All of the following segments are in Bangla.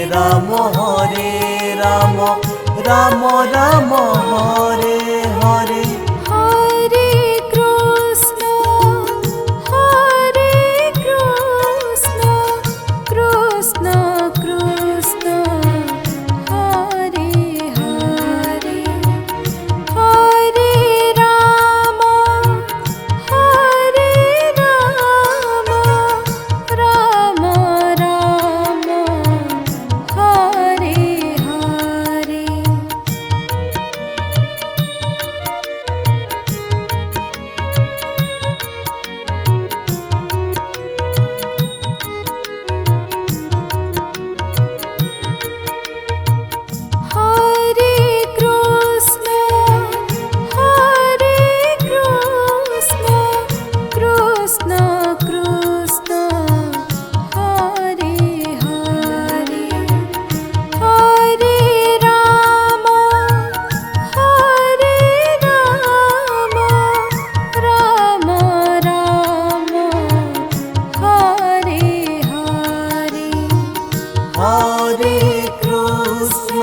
Ram Ram Ram Hare Hare. Hare Krishna Krishna Krishna Hare Hare. Hare Ram Ram Ram Hare Hare. Hare Krishna Krishna Krishna Hare Hare. Hare Ram Ram Ram Hare Hare. Hare Krishna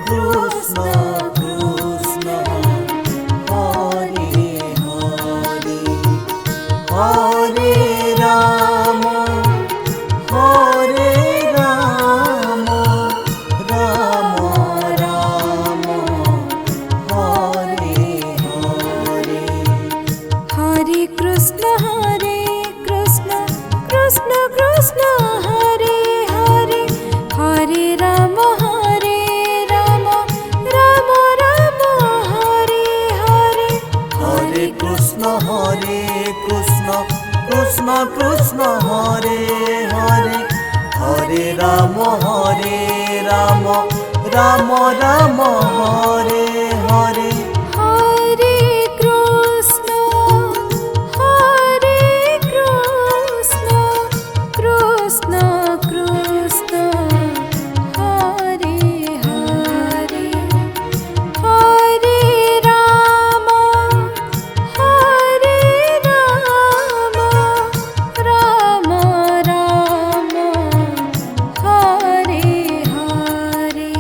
Krishna Krishna Hare Hare. Hare Ram Ram Ram Hare Hare. Hare Krishna Krishna Krishna Hare Hare. Hare Ram Ram Ram Hare Hare. Hare Krishna Krishna Krishna Hare Hare. Hare Ram Ram Ram Hare Hare. Hare Krishna Krishna Krishna Hare Hare. Hare Ram Ram Ram Hare Hare.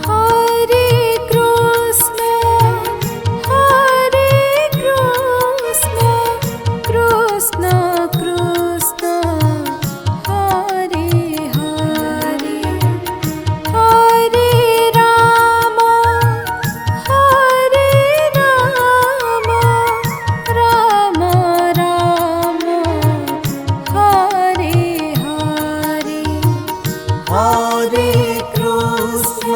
Hare Krishna Krishna Krishna Hare Hare. Hare Ram Ram Ram Hare Hare. Hare Krishna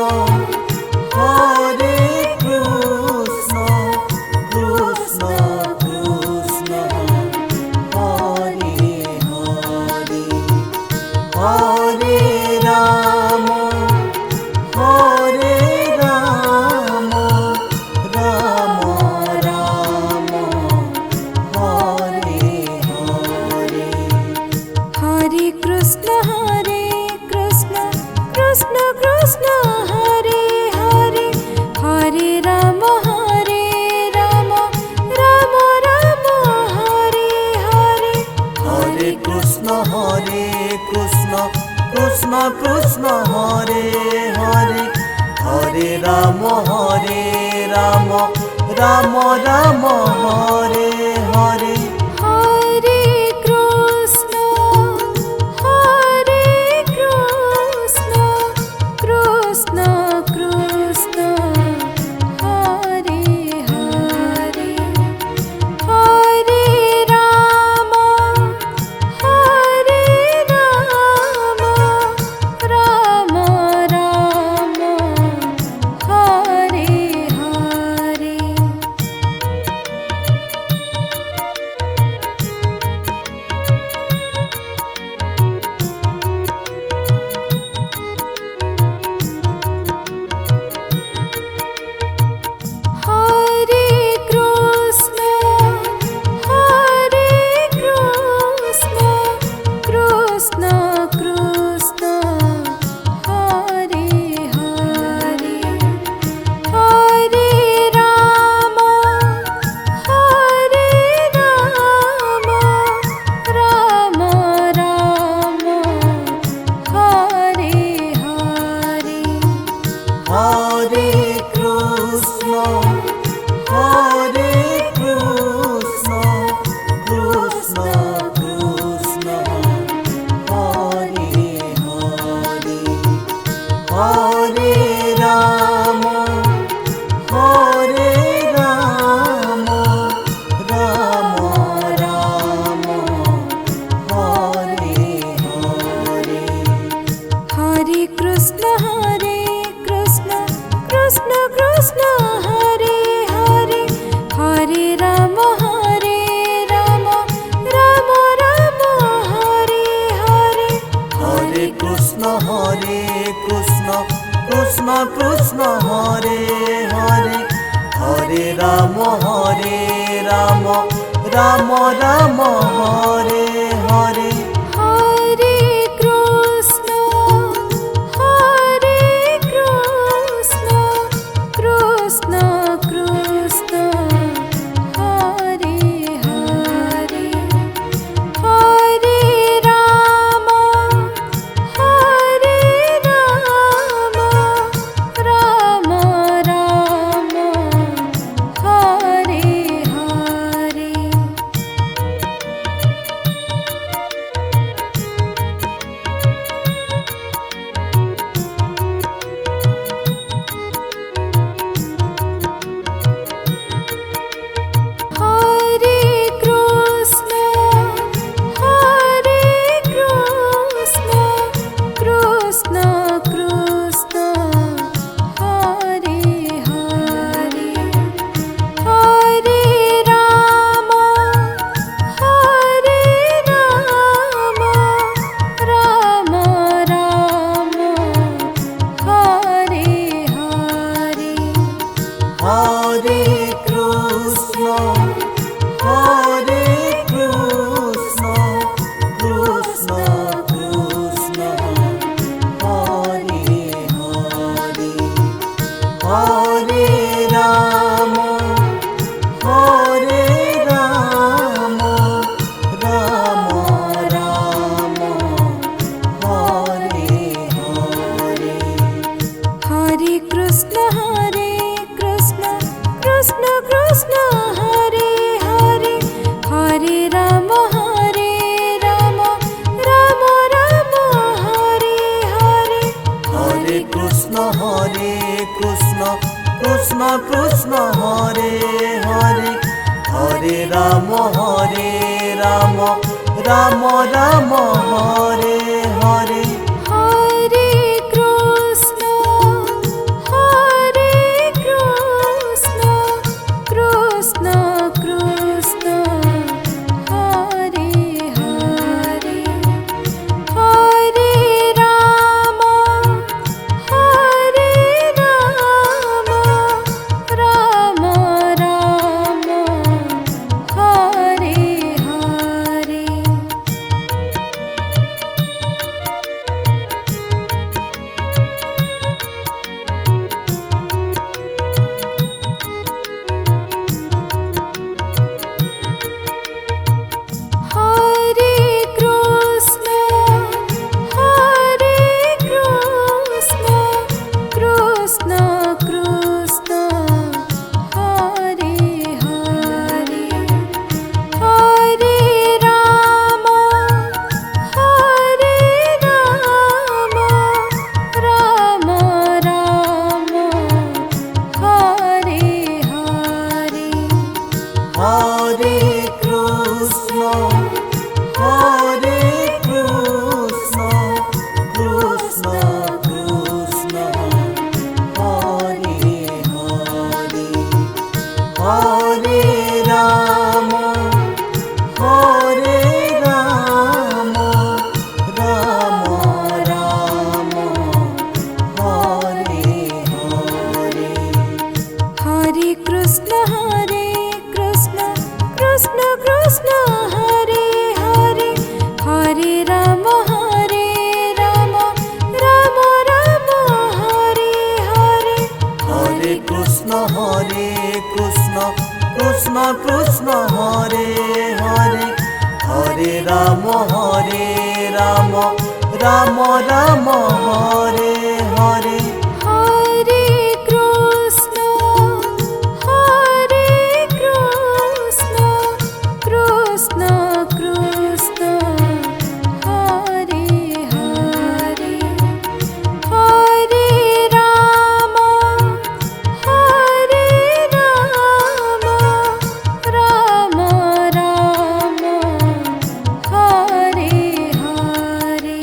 Krishna Krishna Hare Hare. Hare Ram Ram Ram Hare Hare. Hare Krishna Krishna Krishna Hare Hare. Hare Ram Ram Ram Hare Hare. Hare Krishna Krishna Krishna Hare Hare. Hare Ram Ram Ram Hare Hare. Hare Krishna Krishna Krishna Hare Hare. Hare Ram Ram Ram Hare Hare. Krishna Krishna Krishna Hare Hare Hare Ram Ram Ram Hare Hare Hare Krishna, Krishna Krishna, Hare Hare, Hare Rama, Rama Rama, Hare Hare. Hare Krishna, Krishna Krishna, Hare Hare, Hare Rama, Rama Rama, Hare Hare. Hare Krishna Krishna Krishna Hare Hare Hare Ram Ram Ram Hare Hare Hare Krishna, Krishna Krishna, Hare Hare, Hare Rama, Rama Rama, Hare Hare. Hare Krishna Krishna Krishna Hare Hare Hare Ram Ram Ram Hare Hare Hare Krishna, Krishna Krishna, Hare Hare, Hare Rama, Rama Rama, Hare Hare. Hare Krishna, Krishna Krishna, Hare Hare, Hare Rama, Rama Rama, Hare Hare. Hare Krishna Krishna Krishna Hare Hare Hare Ram Ram Ram Hare Hare Hare Krishna, Krishna Krishna, Hare Hare, Hare Rama, Rama Rama, Hare Hare. Hare Krishna Krishna Hare Hare Hare Ram Ram Ram Hare Hare Hare Krishna, Krishna Krishna, Hare Hare, Hare Rama, Rama Rama, Hare Hare.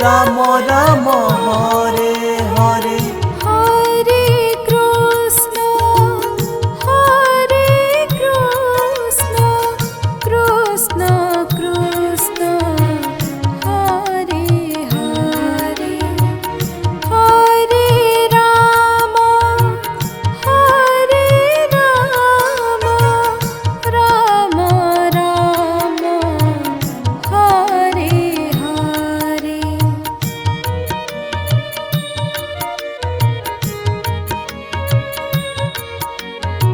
Ram Ram Hare Hare Hare Krishna Krishna Krishna Hare Hare Hare Ram Ram Ram Hare Hare Hare Krishna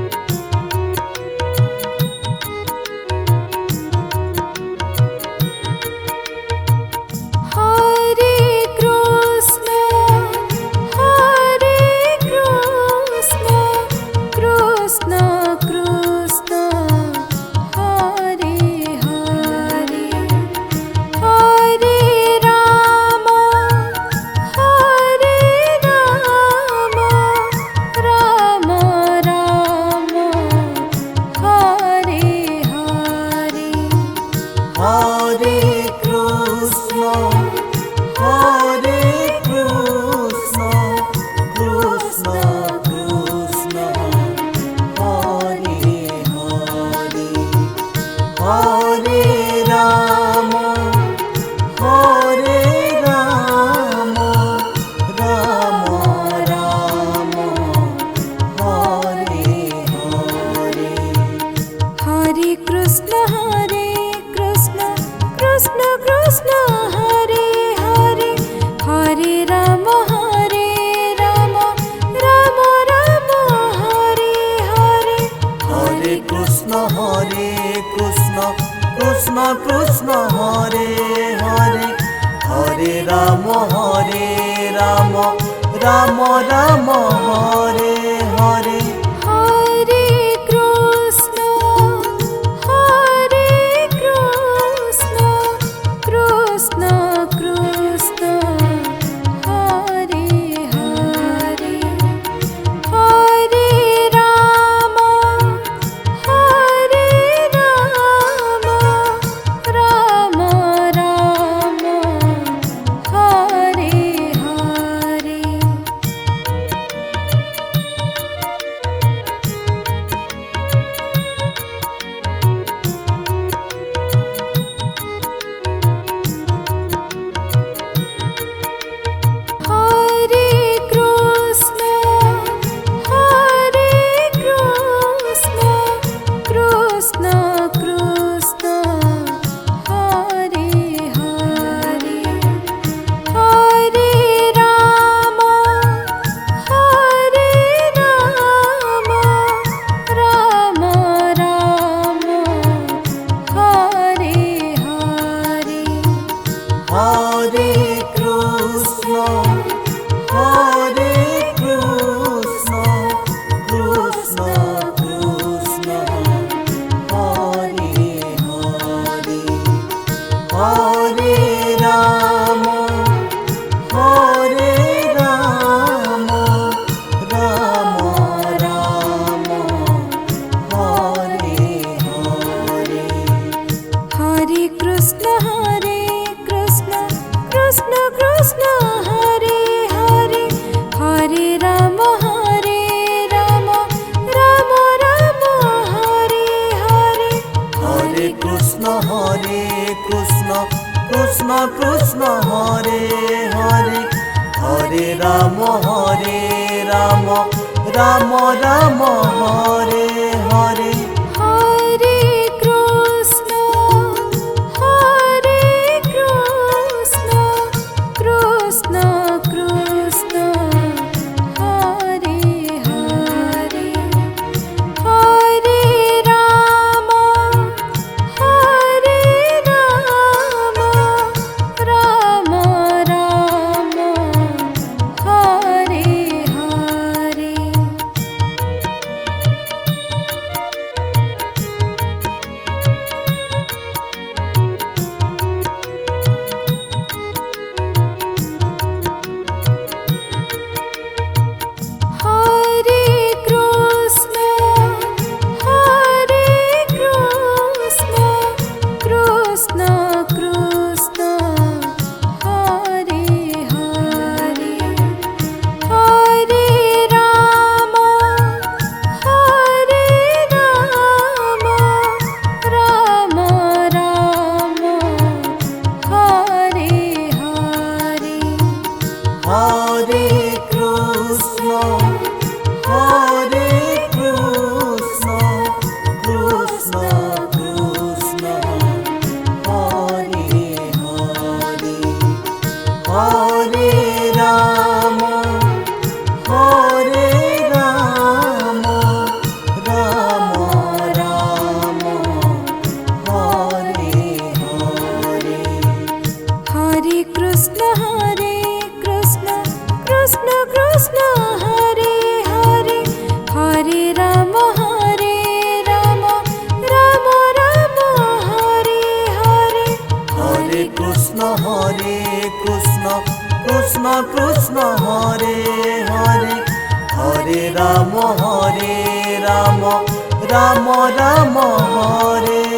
Krishna Krishna Hare Hare Hare Ram Ram Ram Hare Hare Hare Krishna Krishna Krishna Hare Hare Hare Ram Ram Ram Hare Hare Hare Krishna Krishna Krishna Hare Hare Hare Ram Ram Ram Hare Hare Hare Krishna Krishna Krishna Hare Hare Hare Ram Ram Ram Hare Hare Hare Krishna Krishna Krishna Hare Hare Hare Ram Ram Ram Hare Hare Hare Krishna Krishna Krishna Hare Hare Hare Ram Ram Ram Hare Hare Hare Krishna Krishna Krishna Hare Hare Hare Ram Ram Ram Hare Hare Hare Krishna Krishna Krishna Hare Hare Hare Ram Ram Ram Hare Hare Hare Krishna Krishna Krishna Hare Hare Hare Ram Ram Ram Hare Hare Hare Krishna Krishna Krishna Hare Hare Hare Ram Ram Ram Hare Hare Krishna Hare Krishna Krishna Krishna Hare Hare Hare Ram Ram Ram Hare Hare Hare Krishna Krishna Krishna Hare Hare Hare Ram Ram Ram Hare